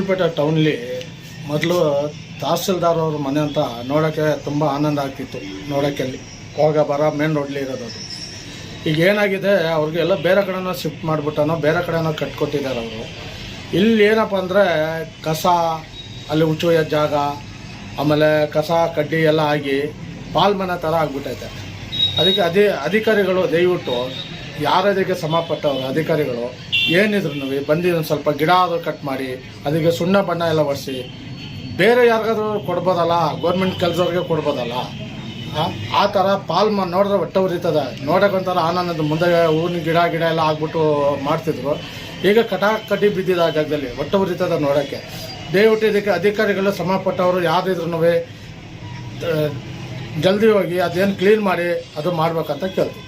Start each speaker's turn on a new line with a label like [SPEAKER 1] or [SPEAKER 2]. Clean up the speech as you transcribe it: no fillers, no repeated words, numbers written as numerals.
[SPEAKER 1] ಗುಂಡ್ಲುಪೇಟೆ ಟೌನ್ಲಿ ಮೊದಲು ತಹಸೀಲ್ದಾರ್ ಅವ್ರ ಮನೆ ಅಂತ ನೋಡೋಕ್ಕೆ ತುಂಬ ಆನಂದ ಆಗ್ತಿತ್ತು. ನೋಡೋಕ್ಕೆ ಅಲ್ಲಿ ಹೋಗ ಬರ ಮೇನ್ ರೋಡ್ಲಿ ಇರೋದು ಅದು. ಈಗ ಏನಾಗಿದೆ, ಅವ್ರಿಗೆಲ್ಲ ಬೇರೆ ಕಡೆನೋ ಶಿಫ್ಟ್ ಮಾಡಿಬಿಟ್ಟನೋ ಬೇರೆ ಕಡೆನೋ ಕಟ್ಕೊಟ್ಟಿದ್ದಾರೆ ಅವರು. ಇಲ್ಲಿ ಏನಪ್ಪ ಅಂದರೆ ಕಸ ಅಲ್ಲಿ ಉಚ್ಚುವ ಜಾಗ, ಆಮೇಲೆ ಕಸ ಕಡ್ಡಿ ಎಲ್ಲ ಆಗಿ ಪಾಲ್ಮನೆ ಥರ ಆಗಿಬಿಟ್ಟೈತೆ. ಅದಕ್ಕೆ ಅಧಿಕಾರಿಗಳು ದಯವಿಟ್ಟು ಯಾರದಕ್ಕೆ ಸಂಬಂಧಪಟ್ಟವರು ಅಧಿಕಾರಿಗಳು ಏನಿದ್ರು ಬಂದು ಒಂದು ಸ್ವಲ್ಪ ಗಿಡ ಅದು ಕಟ್ ಮಾಡಿ ಅದಕ್ಕೆ ಸುಣ್ಣ ಬಣ್ಣ ಎಲ್ಲ ಒರೆಸಿ ಬೇರೆ ಯಾರಿಗಾದ್ರೂ ಕೊಡ್ಬೋದಲ್ಲ, ಗೌರ್ಮೆಂಟ್ ಕೆಲಸವ್ರಿಗೆ ಕೊಡ್ಬೋದಲ್ಲ. ಆ ಥರ ಪಾಲ್ಮ ನೋಡಿದ್ರೆ ಹೊಟ್ಟೆ ಉರಿತದೆ. ನೋಡೋಕ್ಕೊಂಥರ ಆನಂದ. ಮುಂದೆ ಹೂವಿನ ಗಿಡ ಎಲ್ಲ ಆಗ್ಬಿಟ್ಟು ಮಾಡ್ತಿದ್ರು. ಈಗ ಕಡ್ಡಿ ಬಿದ್ದಿದೆ ಆ ಜಾಗದಲ್ಲಿ, ಹೊಟ್ಟೆ ಉರಿತದೆ ನೋಡೋಕ್ಕೆ. ದಯವಿಟ್ಟು ಇದಕ್ಕೆ ಅಧಿಕಾರಿಗಳು ಸಂಬಂಧಪಟ್ಟವರು ಯಾರಿದ್ರು ಜಲ್ದಿ ಹೋಗಿ ಅದೇನು ಕ್ಲೀನ್ ಮಾಡಿ ಅದು ಮಾಡ್ಬೇಕಂತ ಕೇಳ್ತೀವಿ.